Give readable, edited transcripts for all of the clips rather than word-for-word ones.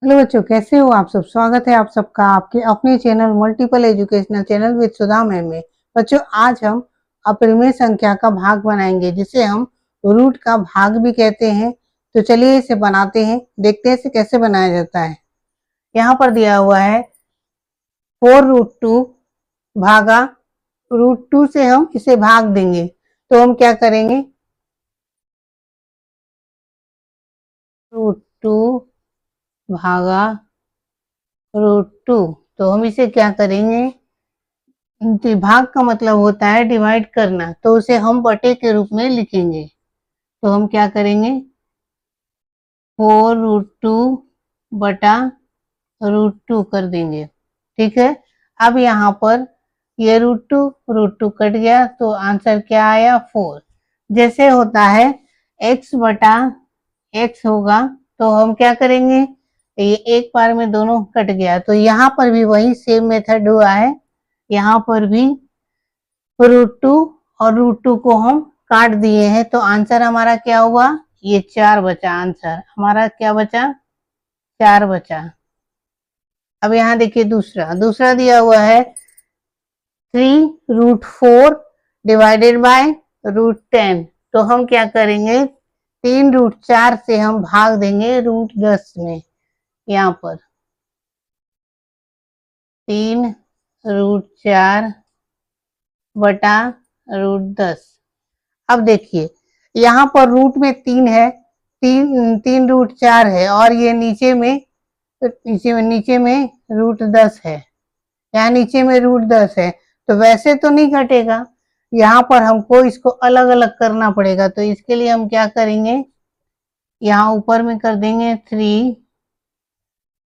Hello बच्चों, कैसे हो आप सब। स्वागत है आप सबका आपके अपने channel multiple educational channel with Sudha ma'am में। बच्चों, आज हम अपरिमेय संख्या का भाग बनाएंगे, जिसे हम रूट का भाग भी कहते हैं। तो चलिए इसे बनाते हैं, देखते हैं इसे कैसे बनाया जाता है। यहाँ पर दिया हुआ है 4√2 भागा √2 से हम इसे भाग देंगे। तो हम क्या करेंगे, √2 भागा √2। तो हम इसे क्या करेंगे, भाग का मतलब होता है डिवाइड करना, तो उसे हम बटे के रूप में लिखेंगे। तो हम क्या करेंगे, 4√2 बटा √2 कर देंगे। ठीक है। अब यहाँ पर ये √2 कट गया, तो आंसर क्या आया, 4। जैसे होता है x बटा x होगा, तो हम क्या करेंगे, ये एक बार में दोनों कट गया, तो यहाँ पर भी वही सेम मेथड हुआ है। यहाँ पर भी √2 और √2 को हम काट दिए हैं, तो आंसर हमारा क्या हुआ, ये 4 बचा। आंसर हमारा क्या बचा, 4 बचा। अब यहाँ देखिए दूसरा दिया हुआ है 3√4 डिवाइडेड बाय √10। तो हम क्या करेंगे, 3√4 से हम भाग देंगे √10 में। यहाँ पर 3√4 बटा √10। अब देखिए यहाँ पर रूट में 3 है, 3√4 है, और ये नीचे में √10 है। यहाँ नीचे में √10 है, तो वैसे तो नहीं घटेगा, यहाँ पर हमको इसको अलग अलग करना पड़ेगा। तो इसके लिए हम क्या करेंगे, यहाँ ऊपर में कर देंगे 3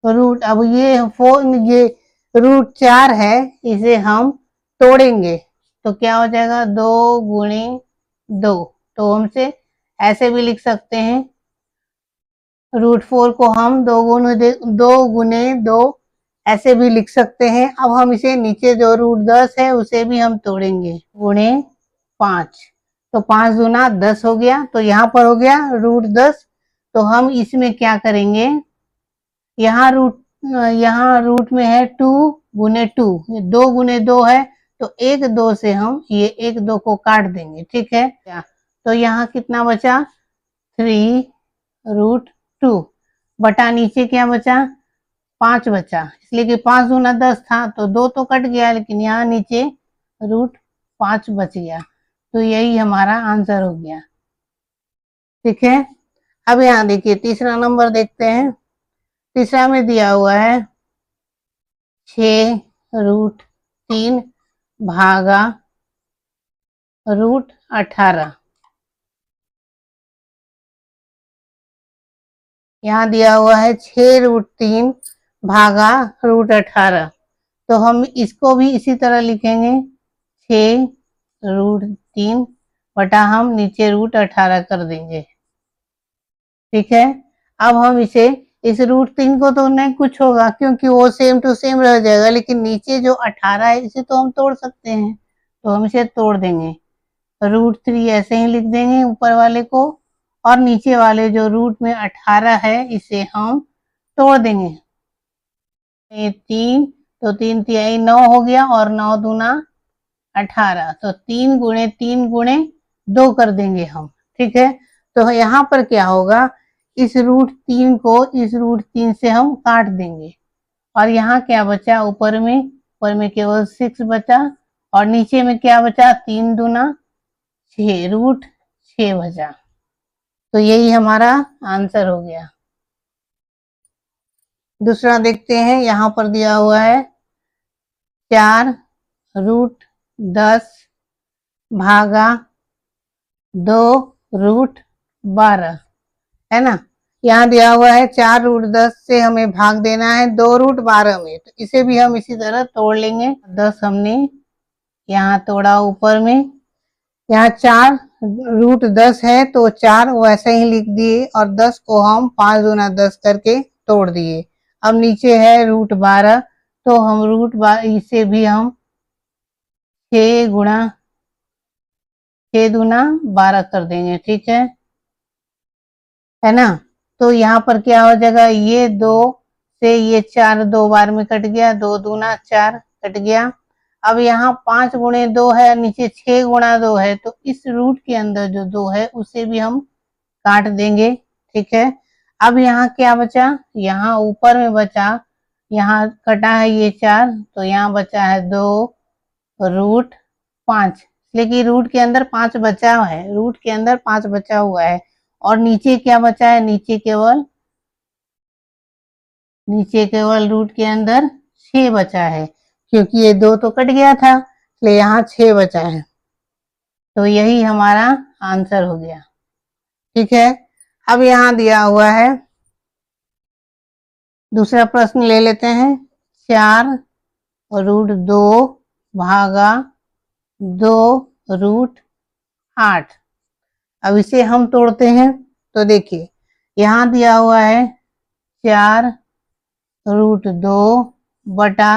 रूट। अब ये √4 है, इसे हम तोड़ेंगे, तो क्या हो जाएगा, 2 × 2। तो हमसे ऐसे भी लिख सकते हैं, √4 को हम 2 × 2 ऐसे भी लिख सकते हैं। अब हम इसे नीचे जो √10 है उसे भी हम तोड़ेंगे, गुणे 5। तो 5 दूना 10 हो गया, तो यहाँ पर हो गया √10। तो हम इसमें क्या करेंगे, यहाँ रूट में है 2 × 2, 2 × 2 है, तो 1 2 से हम ये 1 2 को काट देंगे। ठीक है, तो यहाँ कितना बचा, 3√2 बटा नीचे क्या बचा, 5 बचा, इसलिए कि 5 दूना 10 था, तो 2 तो कट गया, लेकिन यहाँ नीचे √5 बच गया। तो यही हमारा आंसर हो गया। ठीक है। अब यहाँ देखिए तीसरा नंबर देखते हैं। तीसरा में दिया हुआ है 6√3 भागा √18। यहाँ दिया हुआ है 6√3 भागा √18। तो हम इसको भी इसी तरह लिखेंगे, 6√3 बटा हम नीचे √18 कर देंगे। ठीक है। अब हम इसे इस √3 को तो नहीं कुछ होगा, क्योंकि वो सेम टू सेम रह जाएगा, लेकिन नीचे जो 18 है इसे तो हम तोड़ सकते हैं, तो हम इसे तोड़ देंगे। √3 ऐसे ही लिख देंगे ऊपर वाले को, और नीचे वाले जो रूट में 18 है इसे हम तोड़ देंगे। 3, तो 3 तिहाई 9 हो गया, और 9 दूना 18, तो 3 × 3 × 2 कर देंगे हम। ठीक है। तो यहाँ पर क्या होगा, इस √3 को इस √3 से हम काट देंगे, और यहाँ क्या बचा, ऊपर में केवल 6 बचा, और नीचे में क्या बचा, 3 दूना 6 √6 बचा। तो यही हमारा आंसर हो गया। दूसरा देखते हैं, यहाँ पर दिया हुआ है 4√10 भागा 2√12, है ना। यहाँ दिया हुआ है 4√10 से हमें भाग देना है 2√12 में, तो इसे भी हम इसी तरह तोड़ लेंगे। 10 हमने यहाँ तोड़ा ऊपर में, यहाँ 4√10 है, तो 4 वैसे ही लिख दिए, और 10 को हम 5 दूना 10 करके तोड़ दिए। अब नीचे है √12, तो हम √12 इसे भी हम 6 × 6 दूना 12 कर देंगे। ठीक है ना। तो यहाँ पर क्या हो जाएगा, ये 2 से ये 4 2 बार में कट गया, 2 दूना 4 कट गया। अब यहाँ 5 गुणे 2 है, नीचे 6 गुणा 2 है, तो इस रूट के अंदर जो 2 है उसे भी हम काट देंगे। ठीक है, अब यहाँ क्या बचा, यहाँ ऊपर में बचा, यहाँ कटा है ये 4, तो यहाँ बचा है 2 रूट 5, लेकिन रूट के अंदर 5 बचा है, रूट के अंदर 5 बचा हुआ है। और नीचे क्या बचा है, नीचे केवल रूट के अंदर 6 बचा है, क्योंकि ये 2 तो कट गया था, इसलिए यहाँ 6 बचा है। तो यही हमारा आंसर हो गया। ठीक है, अब यहाँ दिया हुआ है दूसरा प्रश्न ले लेते हैं। 4 रूट 2 भागा 2 रूट 8। अब इसे हम तोड़ते हैं, तो देखिए यहाँ दिया हुआ है 4 रूट 2 बटा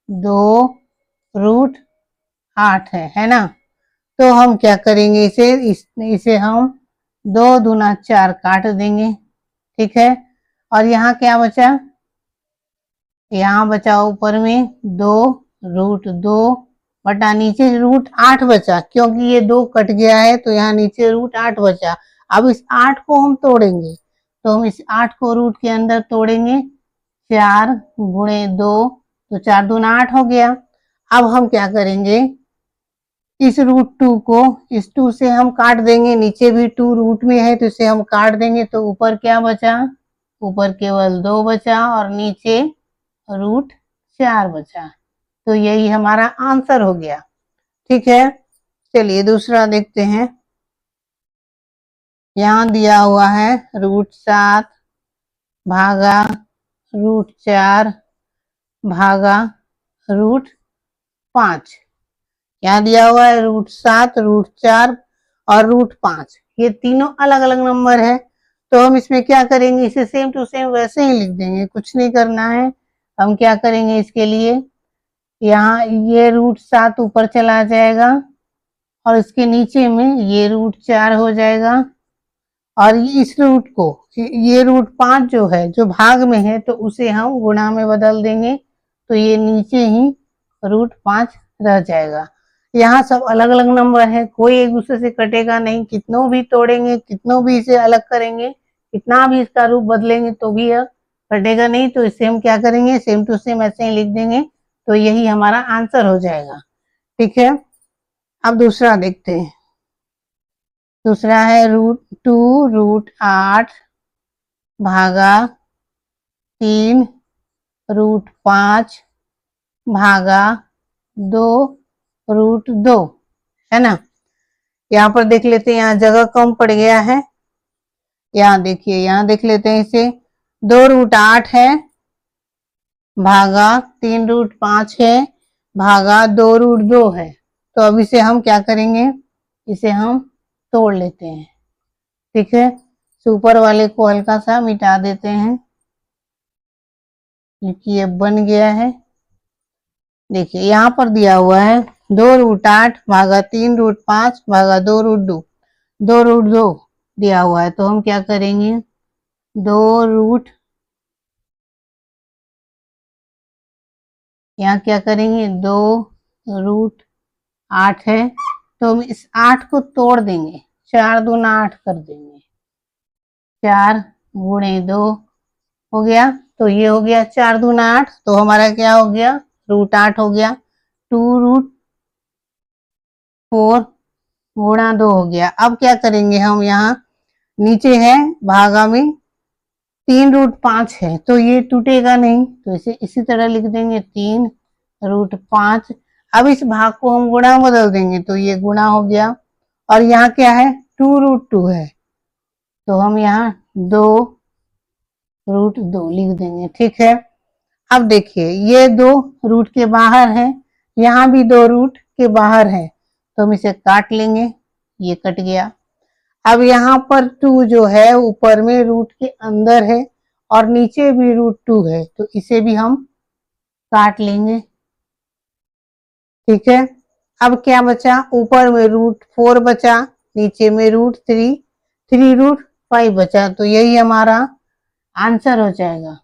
2 रूट 8 है ना। तो हम क्या करेंगे, इसे हम 2 दूना 4 काट देंगे। ठीक है, और यहाँ क्या बचा, यहाँ बचा ऊपर में 2 रूट 2 बटा नीचे रूट 8 बचा, क्योंकि ये 2 कट गया है तो यहाँ नीचे रूट 8 बचा। अब इस 8 को हम तोड़ेंगे, तो हम इस 8 को रूट के अंदर तोड़ेंगे, 4 गुणे 2, तो 4 दूना 8 हो गया। अब हम क्या करेंगे, इस रूट 2 को इस 2 से हम काट देंगे, नीचे भी 2 रूट में है तो इसे हम काट देंगे, तो ऊपर क्या बचा, ऊपर केवल 2 बचा और नीचे रूट 4 बचा। तो यही हमारा आंसर हो गया। ठीक है, चलिए दूसरा देखते हैं। यहाँ दिया हुआ है रूट 7 भागा रूट 4 भागा रूट 5। यहाँ दिया हुआ है रूट 7, रूट 4 और रूट 5, ये तीनों अलग अलग नंबर है। तो हम इसमें क्या करेंगे, इसे सेम टू सेम वैसे ही लिख देंगे, कुछ नहीं करना है। हम क्या करेंगे इसके लिए, यहाँ ये रूट 7 ऊपर चला जाएगा और इसके नीचे में ये रूट 4 हो जाएगा, और इस रूट को, ये रूट 5 जो है, जो भाग में है, तो उसे हम गुणा में बदल देंगे, तो ये नीचे ही रूट 5 रह जाएगा। यहाँ सब अलग अलग नंबर है, कोई एक दूसरे से कटेगा नहीं, कितनों भी तोड़ेंगे, कितनों भी इसे अलग करेंगे, कितना भी इसका रूप बदलेंगे तो भी यह कटेगा नहीं। तो इसे हम क्या करेंगे, सेम टू सेम ऐसे ही लिख देंगे, तो यही हमारा आंसर हो जाएगा। ठीक है, अब दूसरा देखते हैं। दूसरा है रूट 2 रूट 8 भागा 3 रूट 5 भागा 2 रूट 2, है ना। यहाँ पर देख लेते हैं, यहाँ जगह कम पड़ गया है। यहाँ देखिए, यहाँ देख लेते हैं इसे, 2 रूट 8 है भागा 3 रूट 5 है भागा 2 रूट 2 है। तो अब इसे हम क्या करेंगे, इसे हम तोड़ लेते हैं। ठीक है, ऊपर वाले को हल्का सा मिटा देते हैं, क्योंकि ये बन गया है। देखिए यहाँ पर दिया हुआ है 2 रूट 8 भागा 3 रूट 5 भागा 2 रूट 2, 2 रूट 2 दिया हुआ है, तो हम क्या करेंगे, 2 रूट, यहाँ क्या करेंगे, 2 रूट 8 है, तो हम इस 8 को तोड़ देंगे, 4 दूना 8 कर देंगे, 4 गुणे 2 हो गया, तो ये हो गया 4 दूना 8, तो हमारा क्या हो गया, रूट 8 हो गया। 2 रूट 4 गुणा 2 हो गया। अब क्या करेंगे हम, यहाँ नीचे है भागा में 3 रूट 5 है, तो ये टूटेगा नहीं, तो इसे इसी तरह लिख देंगे, 3 रूट 5। अब इस भाग को हम गुणा बदल देंगे, तो ये गुणा हो गया, और यहाँ क्या है, 2 रूट 2 है, तो हम यहाँ 2 रूट 2 लिख देंगे। ठीक है, अब देखिए ये 2 रूट के बाहर है, यहाँ भी 2 रूट के बाहर है, तो हम इसे काट लेंगे, ये कट गया। अब यहाँ पर 2 जो है ऊपर में रूट के अंदर है और नीचे भी रूट 2 है, तो इसे भी हम काट लेंगे। ठीक है, अब क्या बचा, ऊपर में रूट 4 बचा, नीचे में रूट 3, 3 रूट 5 बचा, तो यही हमारा आंसर हो जाएगा।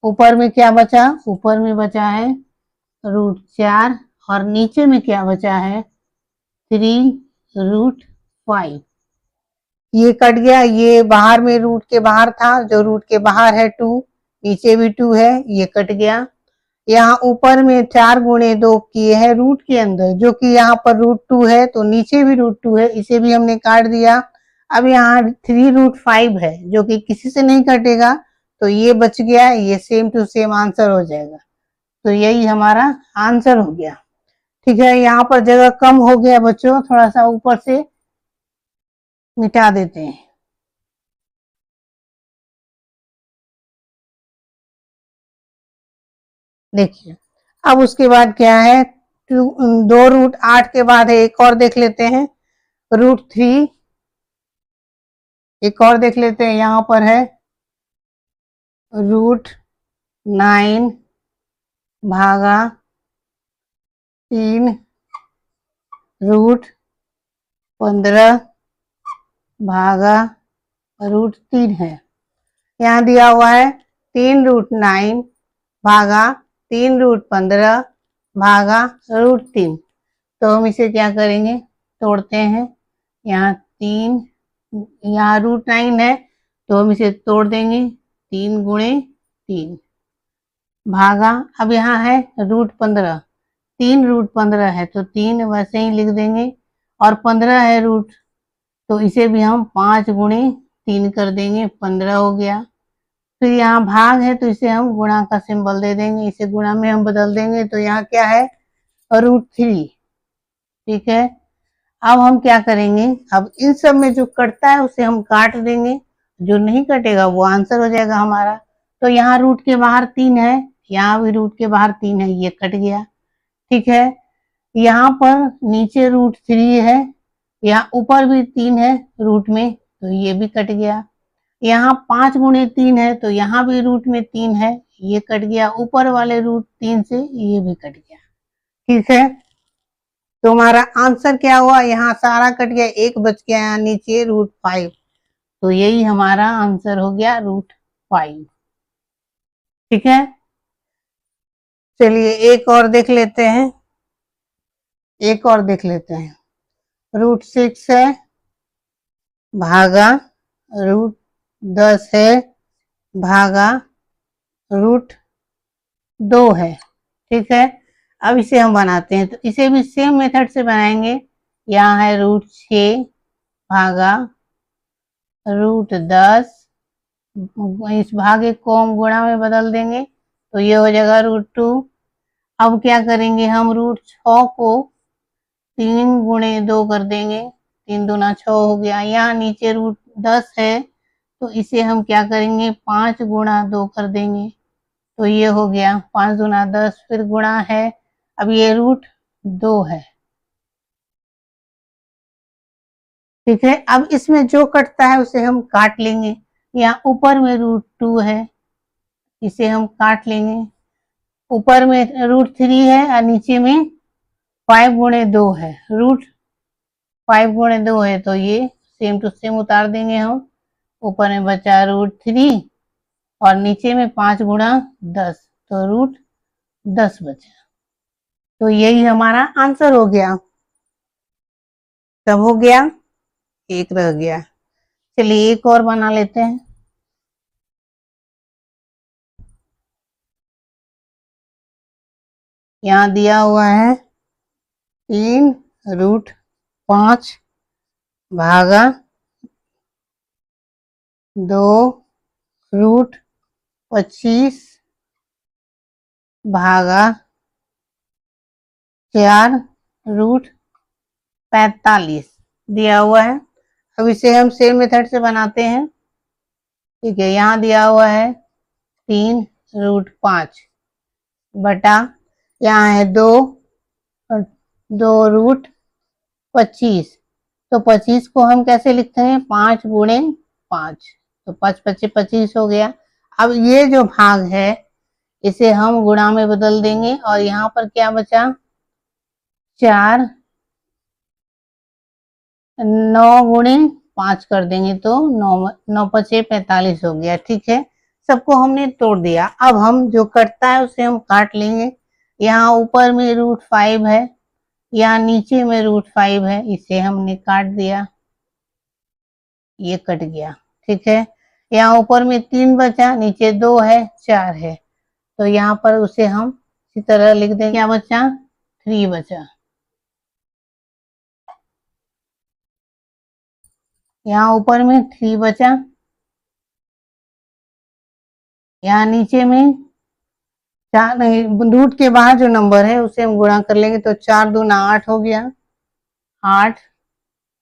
ऊपर में क्या बचा, ऊपर में बचा है √4 और नीचे में क्या बचा है 3√5। ये कट गया, ये बाहर में रूट के बाहर था, जो रूट के बाहर है 2, नीचे भी 2 है, ये कट गया। यहाँ ऊपर में 4 गुणे 2 किए हैं रूट के अंदर, जो कि यहाँ पर √2 है, तो नीचे भी √2 है, इसे भी हमने काट दिया। अब यहाँ 3√5 है, जो कि किसी से नहीं कटेगा, तो ये बच गया, ये सेम टू सेम आंसर हो जाएगा। तो यही हमारा आंसर हो गया। ठीक है, यहाँ पर जगह कम हो गया बच्चों, थोड़ा सा ऊपर से मिटा देते हैं। देखिए, अब उसके बाद क्या है, 2√8 के बाद है, एक और देख लेते हैं √3, एक और देख लेते हैं, यहाँ पर है √9 भागा 3 √15 भागा √3 है। यहाँ दिया हुआ है 3√9 भागा 3√15 भागा √3। तो हम इसे क्या करेंगे, तोड़ते हैं। यहाँ 3, यहाँ √9 है, तो हम इसे तोड़ देंगे, 3 गुणे 3 भागा, अब यहाँ है √15, 3√15 है, तो 3 वैसे ही लिख देंगे, और 15 है रूट, तो इसे भी हम 5 गुणे 3 कर देंगे, 15 हो गया। फिर यहाँ भाग है, तो इसे हम गुणा का सिंबल दे देंगे, इसे गुणा में हम बदल देंगे, तो यहाँ क्या है √3। ठीक है, अब हम क्या करेंगे, अब इन सब में जो कटता है उसे हम काट देंगे, जो नहीं कटेगा वो आंसर हो जाएगा हमारा। तो यहाँ रूट के बाहर 3 है, यहाँ भी रूट के बाहर 3 है, ये कट गया। ठीक है, यहाँ पर नीचे √3 है, यहाँ ऊपर भी 3 है रूट में, तो ये भी कट गया। यहाँ 5 गुणे 3 है, तो यहाँ भी रूट में 3 है, ये कट गया, ऊपर वाले √3 से ये भी कट गया। ठीक है, तो हमारा आंसर क्या हुआ, यहाँ सारा कट गया, एक बच गया यहाँ नीचे √5, तो यही हमारा आंसर हो गया √5। ठीक है, चलिए एक और देख लेते हैं, एक और देख लेते हैं। √6 है भागा √10 है भागा √2 है। ठीक है, अब इसे हम बनाते हैं, तो इसे भी सेम मेथड से बनाएंगे। यहाँ है √6 भागा √10, इस भागे को हम गुणा में बदल देंगे, तो ये हो जाएगा √2। अब क्या करेंगे, हम √6 को 3 गुणे 2 कर देंगे, 3 दूना 6 हो गया। यहाँ नीचे √10 है, तो इसे हम क्या करेंगे 5 गुणा 2 कर देंगे, तो ये हो गया 5 दूना 10, फिर गुणा है, अब ये √2 है। ठीक है, अब इसमें जो कटता है उसे हम काट लेंगे। यहाँ ऊपर में √2 है, इसे हम काट लेंगे, ऊपर में √3 है और नीचे में 5 गुणे 2 है, √5 गुणे 2 है, तो ये सेम टू सेम उतार देंगे हम। ऊपर में बचा √3 और नीचे में 5 गुणा 10, तो √10 बचा। तो यही हमारा आंसर हो गया। कब हो गया, एक रह गया। चलिए एक और बना लेते हैं। यहाँ दिया हुआ है 3√5 भागा 2√25 भागा 4√45 दिया हुआ है। अब इसे हम सेम मेथड से बनाते हैं। ठीक है, यहाँ दिया हुआ है 3√5 बटा, यहाँ है 2√25, तो 25 को हम कैसे लिखते हैं 5 गुणे 5, तो 5 25 25 हो गया। अब ये जो भाग है इसे हम गुणा में बदल देंगे, और यहाँ पर क्या बचा 4, 9 गुणे 5 कर देंगे, तो 9 9 5 45 हो गया। ठीक है, सबको हमने तोड़ दिया। अब हम जो कटता है उसे हम काट लेंगे। यहाँ ऊपर में √5 है, यहाँ नीचे में √5 है, इसे हमने काट दिया, ये कट गया। ठीक है, यहाँ ऊपर में 3 बचा, नीचे 2 है, 4 है, तो यहाँ पर उसे हम इसी तरह लिख देंगे। क्या बचा? 3 बचा। यहाँ ऊपर में 3 बचा, यहाँ नीचे में 4 नहीं, रूट के बाहर जो नंबर है उसे हम गुणा कर लेंगे, तो 4 दूना 8 हो गया, 8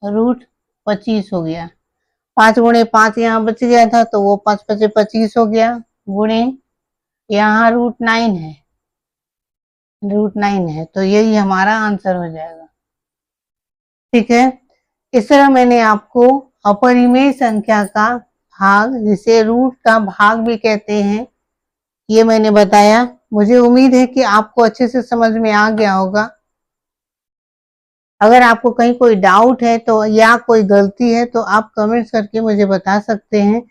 √25 हो गया। 5 गुणे 5 यहाँ बच गया था, तो वो 5 5 25 हो गया, गुणे यहाँ √9 है, √9 है, तो यही हमारा आंसर हो जाएगा। ठीक है, इस तरह मैंने आपको अपरिमेय संख्या का भाग, जिसे रूट का भाग भी कहते हैं, ये मैंने बताया। मुझे उम्मीद है कि आपको अच्छे से समझ में आ गया होगा। अगर आपको कहीं कोई डाउट है तो या कोई गलती है तो आप कमेंट्स करके मुझे बता सकते हैं।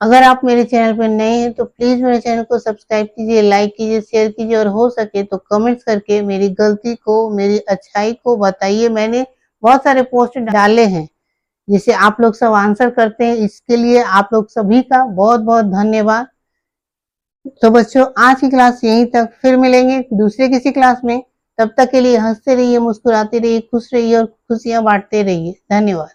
अगर आप मेरे चैनल पर नए हैं तो प्लीज मेरे चैनल को सब्सक्राइब कीजिए, लाइक कीजिए, शेयर कीजिए, और हो सके तो कमेंट्स करके मेरी गलती को, मेरी अच्छाई को बताइए। मैंने बहुत सारे पोस्ट डाले हैं जिसे आप लोग सब आंसर करते हैं, इसके लिए आप लोग सभी का बहुत बहुत धन्यवाद। तो बच्चों, आज की क्लास यहीं तक, फिर मिलेंगे दूसरे किसी क्लास में। तब तक के लिए हंसते रहिए, मुस्कुराते रहिए, खुश रहिए और खुशियां बांटते रहिए। धन्यवाद।